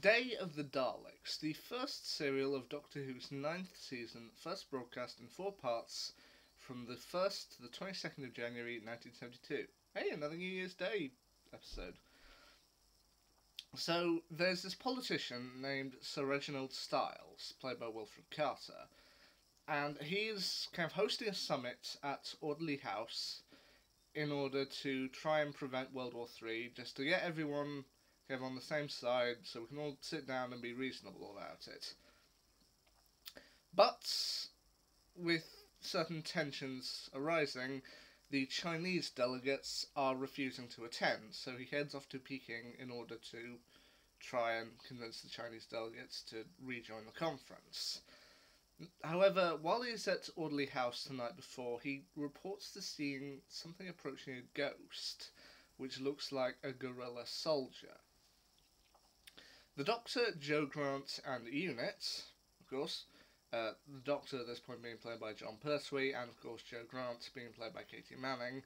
Day of the Daleks, the first serial of Doctor Who's ninth season, first broadcast in 4 parts from the 1st to the 22nd of January 1972. Hey, another New Year's Day episode. So, there's this politician named Sir Reginald Styles, played by Wilfred Carter, and he's kind of hosting a summit at Audley House in order to try and prevent World War III, just to get everyone kind of on the same side so we can all sit down and be reasonable about it. But with certain tensions arising, the Chinese delegates are refusing to attend, so he heads off to Peking in order to try and convince the Chinese delegates to rejoin the conference. However, while he's at Audley House the night before, he reports to seeing something approaching a ghost, which looks like a guerrilla soldier. The Doctor, Joe Grant, and Unit, of course, the Doctor at this point being played by John Pertwee, and of course Joe Grant being played by Katie Manning,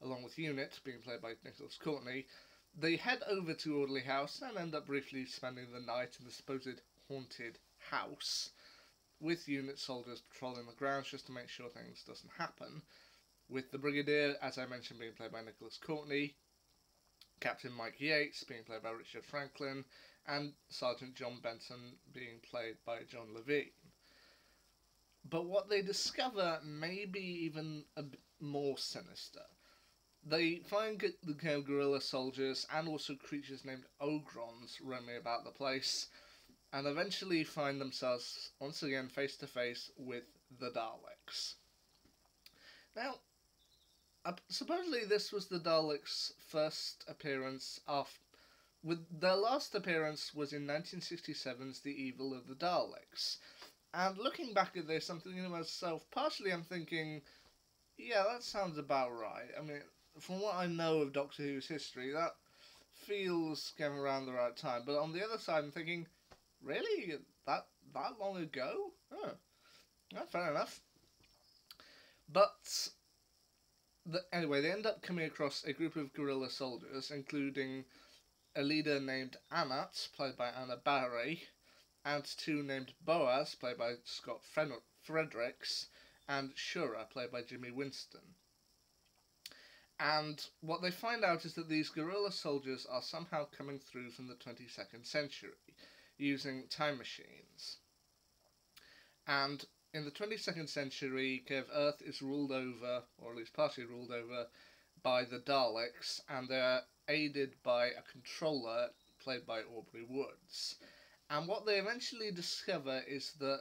along with Unit being played by Nicholas Courtney, they head over to Audley House and end up briefly spending the night in the supposed haunted house, with Unit soldiers patrolling the grounds just to make sure things doesn't happen, with the Brigadier, as I mentioned, being played by Nicholas Courtney, Captain Mike Yates being played by Richard Franklin, and Sergeant John Benton being played by John Levine. But what they discover may be even a bit more sinister. They find the kind of guerrilla soldiers and also creatures named Ogrons roaming about the place, and eventually find themselves once again face to face with the Daleks. Now, supposedly this was the Daleks' first appearance their last appearance was in 1967's The Evil of the Daleks. And looking back at this, I'm thinking to myself, partially I'm thinking, yeah, that sounds about right. I mean, from what I know of Doctor Who's history, that feels came around the right time. But on the other side, I'm thinking, really? That long ago? Oh, yeah, fair enough. But anyway, they end up coming across a group of guerrilla soldiers, including a leader named Anat, played by Anna Barry, and two named Boaz, played by Scott Fredericks, and Shura, played by Jimmy Winston. And what they find out is that these guerrilla soldiers are somehow coming through from the 22nd century, using time machines. And in the 22nd century, Earth is ruled over, or at least partially ruled over, by the Daleks, and they're aided by a controller played by Aubrey Woods. And what they eventually discover is that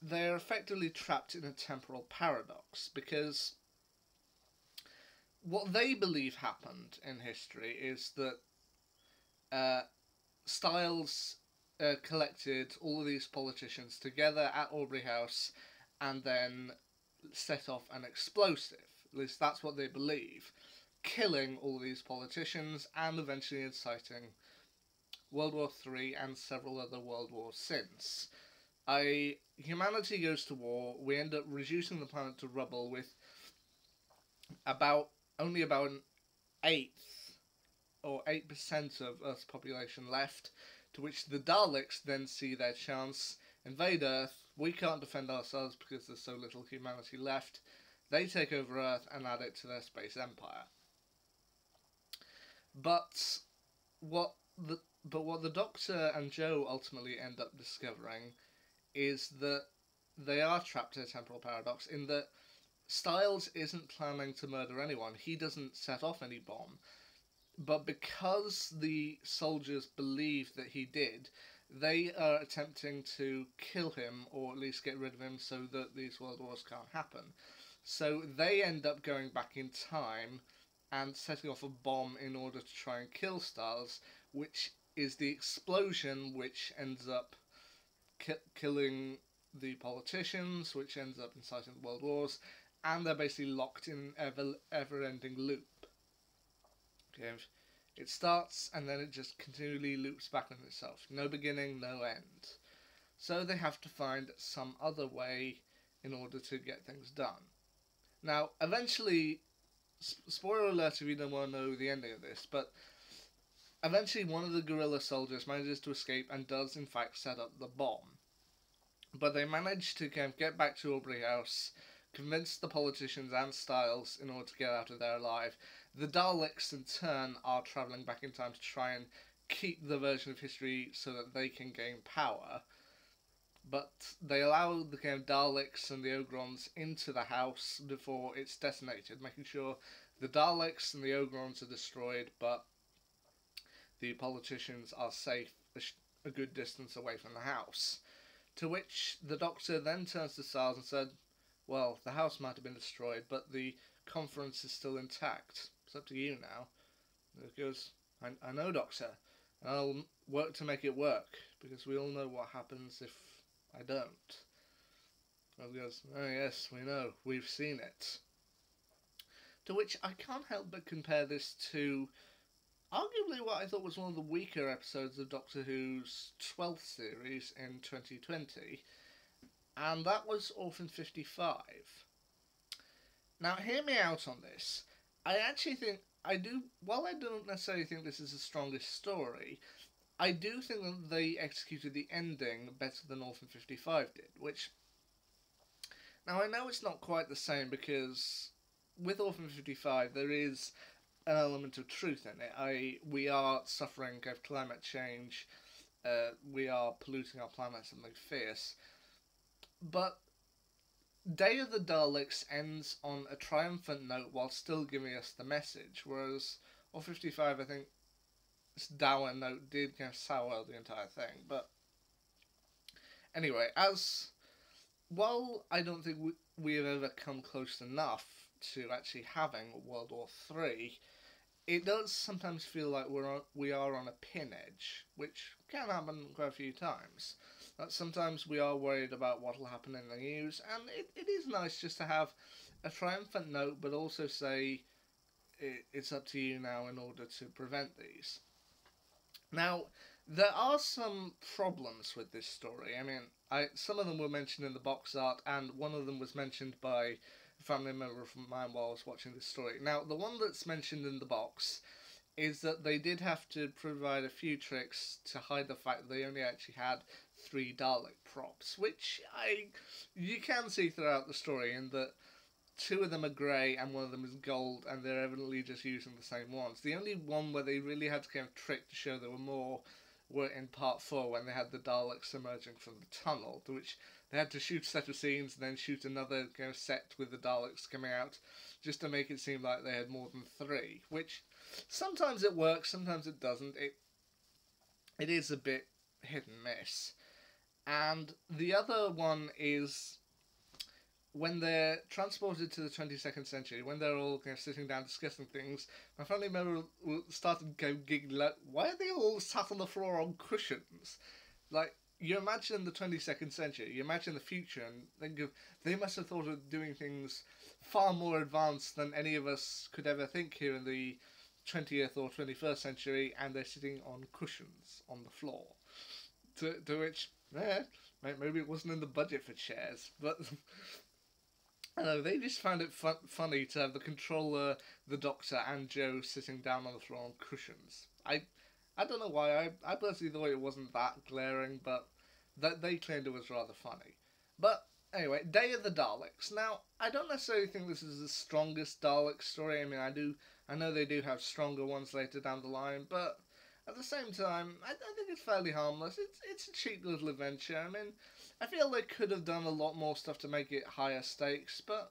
they're effectively trapped in a temporal paradox, because what they believe happened in history is that Styles collected all of these politicians together at Aubrey House and then set off an explosive. At least that's what they believe. Killing all these politicians and eventually inciting World War III and several other world wars since. Humanity goes to war, we end up reducing the planet to rubble with only about an eighth or 8% of Earth's population left, to which the Daleks then see their chance, invade Earth, we can't defend ourselves because there's so little humanity left, they take over Earth and add it to their space empire. But what the Doctor and Joe ultimately end up discovering is that they are trapped in a temporal paradox, in that Styles isn't planning to murder anyone. He doesn't set off any bomb. But because the soldiers believe that he did, they are attempting to kill him, or at least get rid of him so that these world wars can't happen. So they end up going back in time and setting off a bomb in order to try and kill Styles, which is the explosion which ends up killing the politicians, which ends up inciting the world wars, and they're basically locked in an ever-ending loop. Okay, it starts and then it just continually loops back on itself. No beginning, no end. So they have to find some other way in order to get things done. Now, eventually, spoiler alert if you don't want to know the ending of this, but Eventually, one of the guerrilla soldiers manages to escape and does, in fact, set up the bomb. But they manage to kind of get back to Aubrey House, convince the politicians and Styles in order to get out of there alive. The Daleks, in turn, are travelling back in time to try and keep the version of history so that they can gain power. But they allow the kind of Daleks and the Ogrons into the house before it's detonated, making sure the Daleks and the Ogrons are destroyed, but the politicians are safe a good distance away from the house. To which the Doctor then turns to Styles and said, well, the house might have been destroyed, but the conference is still intact. It's up to you now. And he goes, I know, Doctor, and I'll work to make it work, because we all know what happens if I don't. And he goes, oh yes, we know, we've seen it. To which I can't help but compare this to arguably what I thought was one of the weaker episodes of Doctor Who's 12th series in 2020, and that was Orphan 55. Now, hear me out on this. I actually think, while I don't necessarily think this is the strongest story, I do think that they executed the ending better than Orphan 55 did, which, now I know it's not quite the same because with Orphan 55 there is an element of truth in it. We are suffering of climate change, we are polluting our planet something fierce, but Day of the Daleks ends on a triumphant note while still giving us the message, whereas Orphan 55, I think, this dour note did kind of sour the entire thing. But anyway, while I don't think we have ever come close enough to actually having World War III, it does sometimes feel like we are on a pin edge, which can happen quite a few times. That sometimes we are worried about what will happen in the news, and it is nice just to have a triumphant note, but also say it's up to you now in order to prevent these. Now, there are some problems with this story. I mean, some of them were mentioned in the box art, and one of them was mentioned by a family member of mine while I was watching this story. Now, the one that's mentioned in the box is that they did have to provide a few tricks to hide the fact that they only actually had 3 Dalek props, which you can see throughout the story in that 2 of them are grey and 1 of them is gold, and they're evidently just using the same ones. The only one where they really had to kind of trick to show there were more were in part 4 when they had the Daleks emerging from the tunnel, to which they had to shoot a set of scenes and then shoot another kind of set with the Daleks coming out just to make it seem like they had more than 3, which sometimes it works, sometimes it doesn't. It is a bit hit and miss. And the other one is when they're transported to the 22nd century, when they're all kind of sitting down discussing things, my family member started giggling like, why are they all sat on the floor on cushions? Like, you imagine the 22nd century, you imagine the future, and think of, they must have thought of doing things far more advanced than any of us could ever think here in the 20th or 21st century, and they're sitting on cushions on the floor. To which, maybe it wasn't in the budget for chairs, but I know, they just found it funny to have the controller, the Doctor, and Joe sitting down on the floor on cushions. I don't know why. I personally thought it wasn't that glaring, but they claimed it was rather funny. But anyway, Day of the Daleks. Now, I don't necessarily think this is the strongest Dalek story. I mean, I know they do have stronger ones later down the line, but at the same time, I think it's fairly harmless. It's a cheap little adventure. I mean, I feel they could have done a lot more stuff to make it higher stakes, but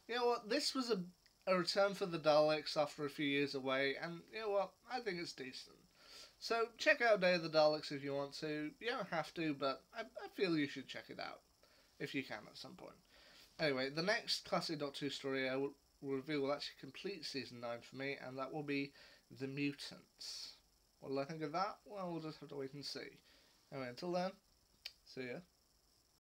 you know what? This was a return for the Daleks after a few years away, and you know what? I think it's decent. So check out Day of the Daleks if you want to. You don't have to, but I feel you should check it out if you can at some point. Anyway, the next Classic Doctor Who story I will reveal will actually complete Season 9 for me, and that will be The Mutants. What do I think of that? Well, we'll just have to wait and see. Anyway, until then, see ya.